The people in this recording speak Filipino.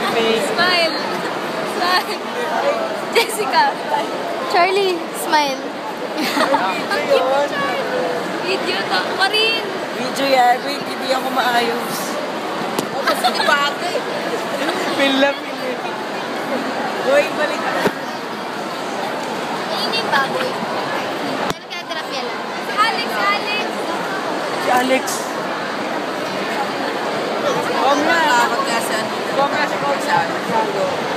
Smile. Smile. Jessica. Charlie, smile. Video to. Marin. Video yan. Wait, hindi ako maayos. O, kasi di bagay. Pila. Boy, balik ka. Ayun yung baboy. Ano kaya terapya lang? Alex. Si Alex. Kom na. Kom na si Kom.